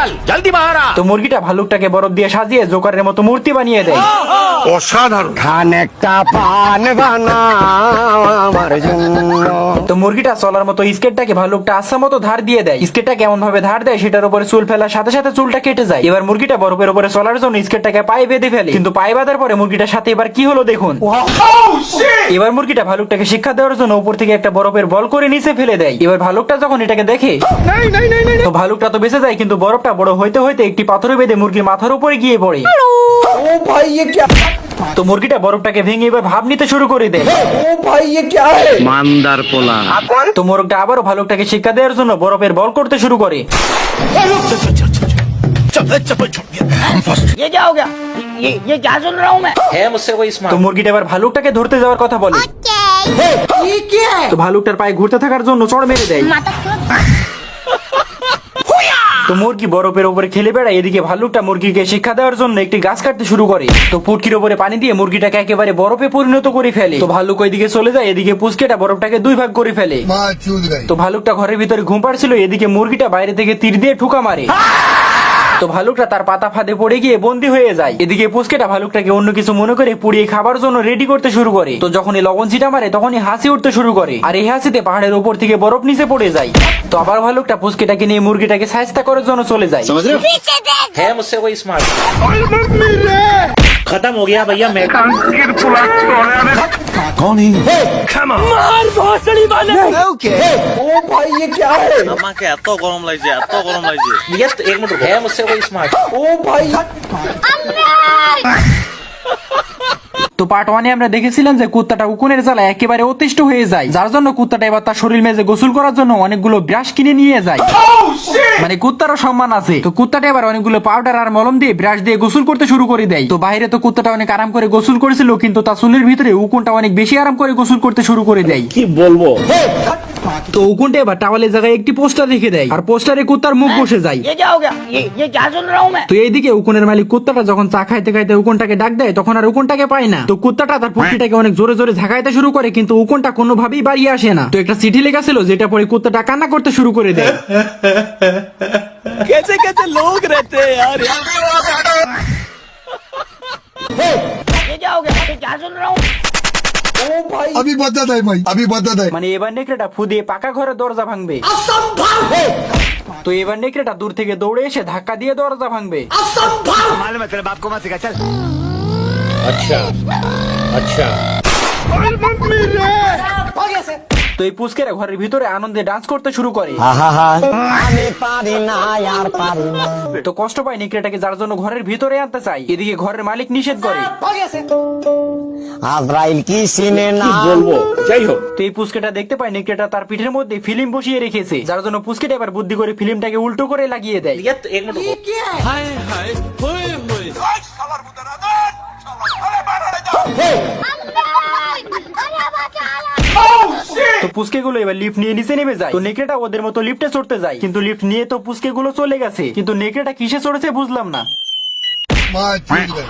चल जल्दी बाहर आ। তো মুরগিটা ভালুকটাকে বরফ দিয়ে সাজিয়ে জোকারের মতো মূর্তি বানিয়ে দেয়। অসাধারণ। খানেকটা পান বানাও আমার জন্য। তো মুরগিটা চলার মতো স্কেটটাকে ভালুকটা আচ্ছা মতো ধার দিয়ে দেয়। স্কেটটা কেমন ভাবে ধার দেয় সেটার উপরে চুল ফেলার সাথে সাথে চুলটা কেটে যায়। এবার মুরগিটা বরফের উপরে চলার জন্য স্কেটটাকে পায়ে বেঁধে ফেলে, কিন্তু পায়ে বাঁধার পরে মুরগিটার সাথে এবার কি হলো দেখুন। এবার মুরগিটা ভালুকটাকে শিক্ষা দেওয়ার জন্য উপর থেকে একটা বরফের বল করে নিচে ফেলে দেয়। এবার ভালুকটা যখন এটাকে দেখে তো ভালুকটা তো বেঁচে যায়, কিন্তু বরফটা বড় হইতে হইতে একটি পাথরে বেঁধে মুরগির মাথার উপরে গিয়ে পড়ে। ও ভাই ये क्या, তো মুরগিটা বরফটাকে ভেঙে এবার ভাব নিতে শুরু করে দেয়। ও ভাই ये क्या है। মান্দার পোলা। তো মোরগটা আবারও ভালুকটাকে শিক্ষা দেওয়ার জন্য বরফের বল করতে শুরু করে। ये क्या हो गया? ये क्या सुन रहा हूँ मैं? है मुझसे कोई स्मार्ट। তো মুরগিটা এবার ভালুকটাকে ধরতে যাওয়ার কথা বলে। ये क्या है। তো ভালুকটার পায়ে ঘুরতে থাকার জন্য চড় মেরে দেয়। তো মুরগি বরফের উপরে খেলে বেড়ায়, এদিকে ভালুকটা মুরগিকে শিক্ষা দেওয়ার জন্য একটি গাছ কাটতে শুরু করে। তো পুটকির উপরে পানি দিয়ে মুরগিটাকে একেবারে বরফে পরিণত করে ফেলে। তো ভালুক ওইদিকে চলে যায়, এদিকে পুচকেটা বরফটাকে দুই ভাগ করে ফেলে। তো ভালুকটা ঘরের ভিতরে ঘুম পাড়ছিল, এদিকে মুরগিটা বাইরে থেকে তীর দিয়ে ঠুকা মারে। তো ভালুকটা তার পাতা ফাঁদে পড়ে গিয়ে বন্দী হয়ে যায়। এদিকে পুচকেটা ভালুকটাকে অন্য কিছু মনে করে পুড়িয়ে খাবার জন্য রেডি করতে শুরু করে। তো যখনই লবণ ছিটা মারে তখনই হাসি উঠতে শুরু করে, আর এই হাসিতে পাহাড়ের উপর থেকে বরফ নিচে পড়ে যায়। তো আবার ভালুকটা পুচকেটাকে নিয়ে মুরগিটাকে সাহায্য করার জন্য চলে যায়। है मुझसे कोई स्मार्ट। खत्म हो गया भैया मैं। कौन है? ও ভাই ये क्या है। আমাকে এত গরম লাগছে, এত গরম লাগছে। ये तो एक मिनट है मुझसे कोई स्मार्ट। ও ভাই তো পার্ট 1 এ আমরা দেখেছিলাম যে কুত্তাটা উকুনের জ্বালায় একেবারে অতিষ্ঠ হয়ে যায়, যার জন্য কুত্তাটা এবার তার শরীর মেজে গোসল করার জন্য অনেকগুলো ব্রাশ কিনে নিয়ে যায়। মানে কুত্তারও সম্মান আছে। তো কুত্তাটা এবার অনেকগুলো পাউডার আর মলম দিয়ে ব্রাশ দিয়ে গোসল করতে শুরু করে দেয়। তো বাইরে তো কুত্তাটা অনেক আরাম করে গোসল করেছিল, কিন্তু তার চুলের ভিতরে উকুনটা অনেক বেশি আরাম করে গোসল করতে শুরু করে দেয়। কি বলবো। তো উকুনটা এবার টাওয়ালের জায়গায় একটি পোস্টার রেখে দেয়, আর পোস্টারে কুত্তার মুখ বসে যায়। ये क्या हो गया? ये क्या सुन रहा हूँ मैं? তো এইদিকে উকুনের মালিক কুত্তাটা যখন চা খাইতে খাইতে উকুনটাকে ডাক দেয়, তখন আর উকুনটাকে পায় না। তো কুত্তাটা তার পুটকিটাকে অনেক জোরে জোরে ঝাঁকাইতে শুরু করে, কিন্তু উকুনটা কোনোভাবেই বাড়িয়ে আসে না। তো একটা চিঠি লেখা ছিল, যেটা পরে কুত্তাটা কান্না করতে শুরু করে দেয়। कैसे कैसे लोग रहते हैं यार। ये क्या हो गया? ये क्या सुन रहा हूँ? ও ভাই अभी बदत है भाई, अभी बदत है। মানে এবার নেকড়েটা ফু দিয়ে পাকা ঘরের দরজা ভাঙবে। তো এবার নেকড়েটা দূর থেকে দৌড়ে এসে ধাক্কা দিয়ে দরজা ভাঙবে। अच्छा अच्छा। তো এই পুচকেরা ঘরের ভিতরে আনন্দে ডান্স করতে শুরু করে। আমি পারি না আর পারি না। তো কষ্ট পায় নেকড়েটাকে, যার জন্য ঘরের ভিতরে আনতে চাই। এদিকে ঘরের মালিক নিষেধ করে। আজরাইল কি সিনে না। বলবো যাই হোক। তো এই পুচকেটা দেখতে পায় নেকড়েটা তার পিঠের মধ্যে ফিল্ম বসিয়ে রেখেছে, যার জন্য পুচকেটা এবার বুদ্ধি করে ফিল্মটাকে উল্টো করে লাগিয়ে দেয়। ये तो एक मिनट তো পুচকে গুলো এবার লিফট নিয়ে নিচে নেমে যায়। তো নেকড়েটা ওদের মতো লিফটে চড়তে যায়, কিন্তু লিফট নিয়ে তো পুচকে গুলো চলে গেছে, কিন্তু নেকড়েটা কিসে চড়েছে বুঝলাম না। माँ चूद गई।